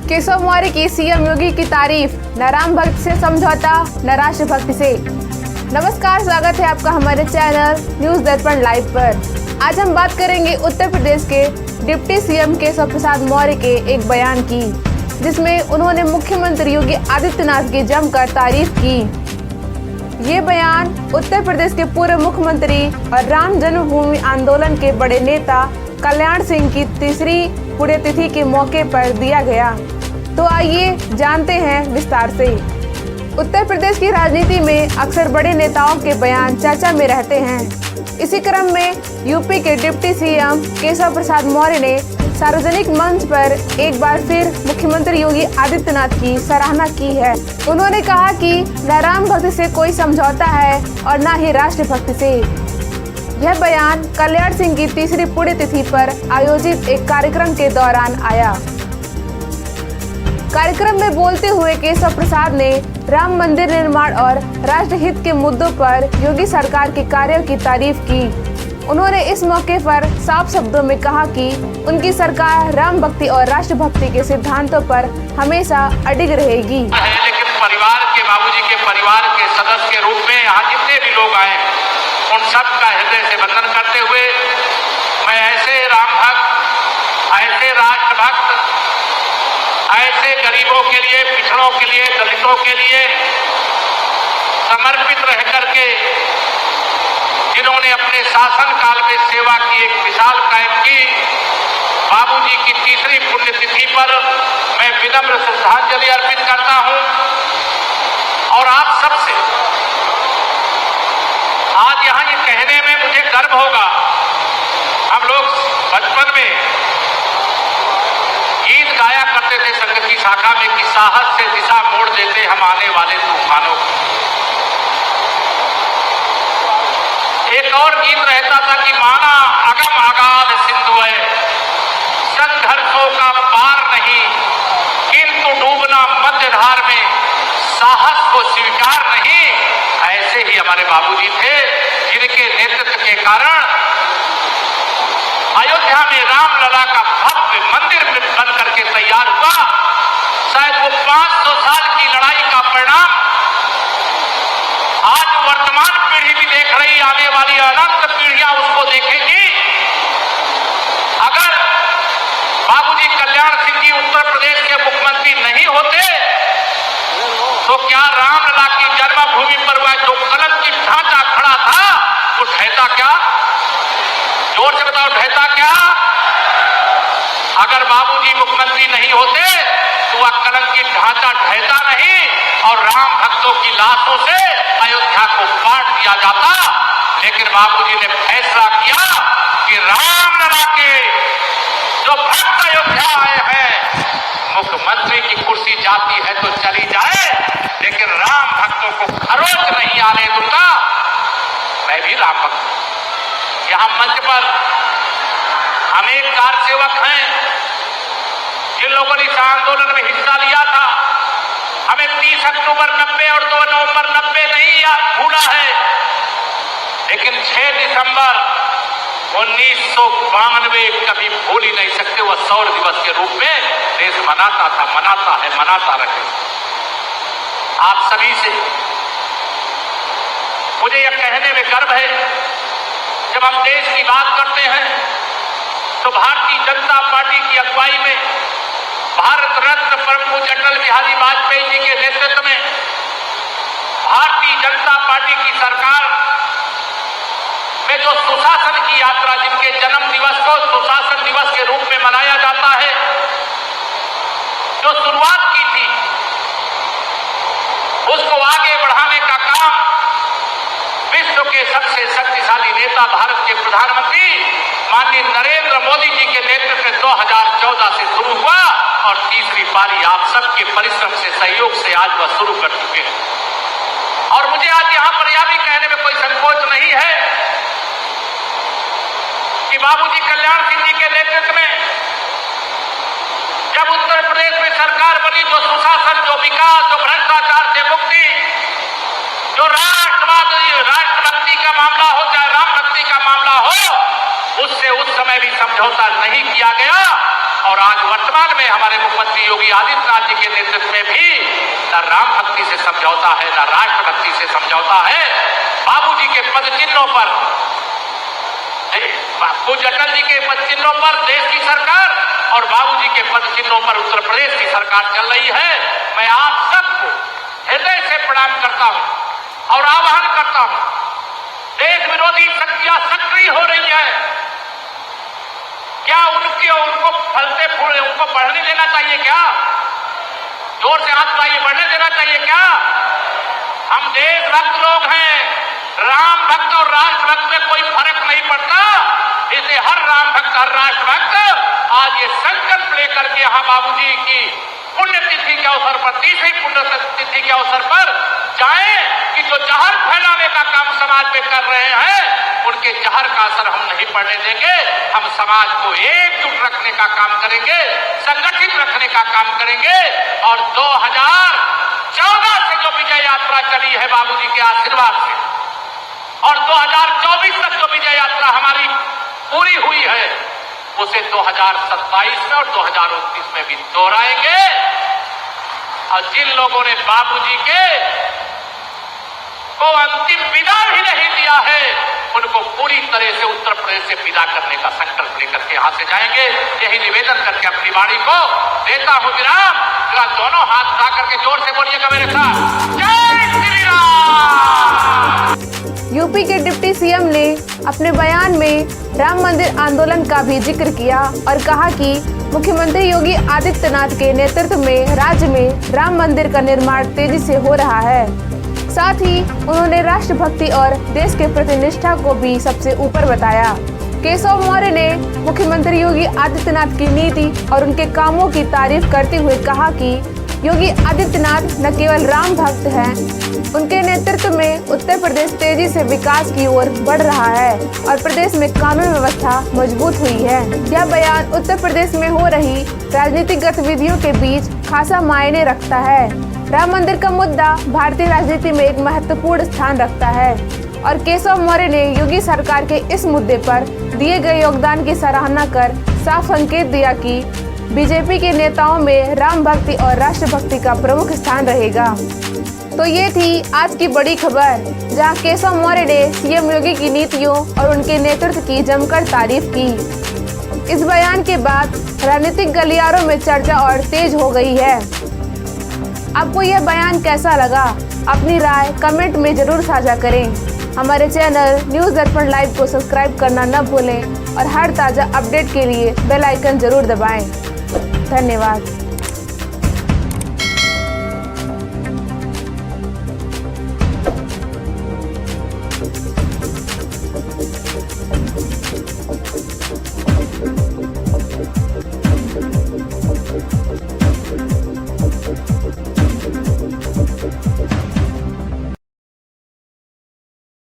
केशव मौर्य की सीएम योगी की तारीफ, न राम भक्त से समझौता न राष्ट्रभक्ति से। नमस्कार, स्वागत है आपका हमारे चैनल न्यूज दर्पण लाइव पर। आज हम बात करेंगे उत्तर प्रदेश के डिप्टी सीएम केशव प्रसाद मौर्य के एक बयान की, जिसमें उन्होंने मुख्यमंत्री योगी आदित्यनाथ की जमकर तारीफ की। ये बयान उत्तर प्रदेश के पूर्व मुख्यमंत्री और राम जन्मभूमि आंदोलन के बड़े नेता कल्याण सिंह की तीसरी पुण्यतिथि के मौके पर दिया गया। तो आइए जानते हैं विस्तार से। उत्तर प्रदेश की राजनीति में अक्सर बड़े नेताओं के बयान चर्चा में रहते हैं। इसी क्रम में यूपी के डिप्टी सीएम केशव प्रसाद मौर्य ने सार्वजनिक मंच पर एक बार फिर मुख्यमंत्री योगी आदित्यनाथ की सराहना की है। उन्होंने कहा कि न राम भक्ति से कोई समझौता है और न ही राष्ट्रभक्ति से। यह बयान कल्याण सिंह की तीसरी पुण्यतिथि पर आयोजित एक कार्यक्रम के दौरान आया। कार्यक्रम में बोलते हुए केशव प्रसाद ने राम मंदिर निर्माण और राष्ट्रहित के मुद्दों पर योगी सरकार के कार्यों की तारीफ की। उन्होंने इस मौके पर साफ शब्दों में कहा कि उनकी सरकार राम भक्ति और राष्ट्रभक्ति के सिद्धांतों पर हमेशा अडिग रहेगी। लेकिन परिवार के, बाबूजी के परिवार के सदस्य के रूप में यहाँ जितने भी लोग आए, उन सब का हृदय से वंदन करते हुए मैं ऐसे राम भक्त, ऐसे राष्ट्रभक्त, ऐसे गरीबों के लिए, पिछड़ों के लिए, दलितों के लिए समर्पित रह करके जिन्होंने अपने शासन काल में सेवा की एक मिसाल कायम की, बाबूजी की तीसरी पुण्यतिथि पर मैं विनम्र श्रद्धांजलि अर्पित करता हूं। और आप सबसे आज यहां ये कहने में मुझे गर्व होगा, हम लोग बचपन में गीत गाया करते थे संगत की शाखा में कि साहस से दिशा मोड़ देते हम आने वाले तूफानों को। एक और गीत रहता था कि माना अगम अगाध सिंधु है, संघर्षों का पार नहीं, किंतु डूबना मध्यधार में साहस को स्वीकार नहीं। ऐसे ही हमारे बाबूजी थे, जिनके नेतृत्व के कारण अयोध्या में रामलला का भव्य मंदिर बन करके तैयार हुआ। शायद वो 500 साल की लड़ाई का परिणाम आज वर्तमान पीढ़ी भी देख रही, आने वाली अनंत पीढ़ियां उसको देखेंगी। अगर बाबूजी कल्याण सिंह जी उत्तर प्रदेश के मुख्यमंत्री नहीं होते तो क्या रामलला की जन्मभूमि पर वह जो कलंकित ढांचा खड़ा था वो ढहता क्या? जोर से बताओ, ढहता क्या? अगर बाबूजी मुख्यमंत्री नहीं होते तो वह कलंकित ढांचा ढहता नहीं और राम भक्तों की लाशों से अयोध्या को पाट दिया जाता। लेकिन बाबूजी ने फैसला किया कि रामलला के जो भक्त अयोध्या आए हैं, मुख्यमंत्री की कुर्सी जाती है तो चली जाए, लेकिन राम भक्तों को खरोच नहीं आने दूंगा। मैं भी राम भक्त हूं। यहां मंच पर अनेक कार सेवक हैं जिन लोगों ने इस आंदोलन में हिस्सा लिया था। हमें 30 अक्टूबर 90 और 2 नवंबर 90 नहीं याद भूला है, लेकिन 6 दिसंबर 1992 कभी भूल ही नहीं सकते। वह शौर्य दिवस के रूप में देश मनाता था, मनाता है, मनाता रहे। आप सभी से मुझे यह कहने में गर्व है, जब हम देश की बात करते हैं तो भारतीय जनता पार्टी की अगुवाई में भारत रत्न परम पूज्य अटल बिहारी वाजपेयी जी के नेतृत्व में भारतीय जनता पार्टी की सरकार में जो सुशासन की यात्रा, जिनके जन्म दिवस को सुशासन दिवस के रूप में मनाया जाता है, जो शुरुआत की थी, उसको आगे बढ़ाने का काम विश्व के सबसे शक्तिशाली नेता भारत के प्रधानमंत्री माननीय नरेंद्र मोदी जी के नेतृत्व में 2014 से शुरू हुआ और तीसरी पारी आप सबके परिश्रम से, सहयोग से आज वह शुरू कर चुके हैं। और मुझे आज यहां पर यह भी कहने में कोई संकोच नहीं है कि बाबूजी कल्याण सिंह जी के नेतृत्व में जब उत्तर प्रदेश में सरकार बनी, जो सुशासन, जो विकास, जो भ्रष्टाचार से मुक्ति, जो राष्ट्रवाद, राष्ट्रभक्ति का मामला हो चाहे राम भक्ति का मामला हो, उससे उस समय भी समझौता नहीं किया गया और आज वर्तमान में हमारे मुख्यमंत्री योगी आदित्यनाथ जी के नेतृत्व में भी न राम भक्ति से समझौता है, न राष्ट्र भक्ति से समझौता है। बाबूजी के पद चिन्हों पर, पूज्य अटल जी के पद चिन्हों पर देश की सरकार और बाबूजी के पद चिन्हों पर उत्तर प्रदेश की सरकार चल रही है। मैं आप सबको हृदय से प्रणाम करता हूं और आह्वान करता हूं, देश विरोधी शक्तियां सक्रिय हो रही हैं, क्या उनको फलते फूले उनको बढ़ने देना चाहिए? क्या जोर से हाथ उठाइए, बढ़ने देना चाहिए क्या? हम देशभक्त लोग हैं, राम भक्त और राष्ट्र भक्त में कोई फर्क नहीं पड़ता। इसलिए हर राम भक्त, हर राष्ट्र भक्त आज ये संकल्प लेकर के यहाँ बाबूजी की पुण्यतिथि के अवसर पर, तीसरी पुण्यतिथि के अवसर पर जाएं कि जो जहर फैलाने का काम समाज में कर रहे हैं उनके जहर का असर हम नहीं पड़ने देंगे। हम समाज को एकजुट रखने का काम करेंगे, संगठित रखने का काम करेंगे और 2014 से जो विजय यात्रा चली है बाबूजी के आशीर्वाद से और 2024 तक जो विजय यात्रा हमारी पूरी हुई है उसे 2027 में और 2029 में भी दोहराएंगे। और जिन लोगों ने बाबूजी के को अंतिम विदा भी नहीं दिया है उनको पूरी तरह से उत्तर प्रदेश से विदा करने का संकल्प लेकर के यहां से जाएंगे। यही निवेदन करके अपनी वाणी को देता हूं विराम। दोनों हाथ उठा करके जोर से बोलिएगा मेरे साथ, जय श्री राम। यूपी के डिप्टी सीएम ने अपने बयान में राम मंदिर आंदोलन का भी जिक्र किया और कहा कि मुख्यमंत्री योगी आदित्यनाथ के नेतृत्व में राज्य में राम मंदिर का निर्माण तेजी से हो रहा है। साथ ही उन्होंने राष्ट्रभक्ति और देश के प्रति निष्ठा को भी सबसे ऊपर बताया। केशव मौर्य ने मुख्यमंत्री योगी आदित्यनाथ की नीति और उनके कामों की तारीफ करते हुए कहा कि योगी आदित्यनाथ न केवल राम भक्त हैं, उनके नेतृत्व में उत्तर प्रदेश तेजी से विकास की ओर बढ़ रहा है और प्रदेश में कानून व्यवस्था मजबूत हुई है। यह बयान उत्तर प्रदेश में हो रही राजनीतिक गतिविधियों के बीच खासा मायने रखता है। राम मंदिर का मुद्दा भारतीय राजनीति में एक महत्वपूर्ण स्थान रखता है और केशव मौर्य ने योगी सरकार के इस मुद्दे पर दिए गए योगदान की सराहना कर साफ संकेत दिया कि बीजेपी के नेताओं में राम भक्ति और राष्ट्रभक्ति का प्रमुख स्थान रहेगा। तो ये थी आज की बड़ी खबर, जहां केशव मौर्य ने सीएम योगी की नीतियों और उनके नेतृत्व की जमकर तारीफ की। इस बयान के बाद राजनीतिक गलियारों में चर्चा और तेज हो गई है। आपको यह बयान कैसा लगा? अपनी राय कमेंट में जरूर साझा करें। हमारे चैनल न्यूज़ दर्पण लाइव को सब्सक्राइब करना न भूलें और हर ताज़ा अपडेट के लिए बेल आइकन जरूर दबाएं। धन्यवाद।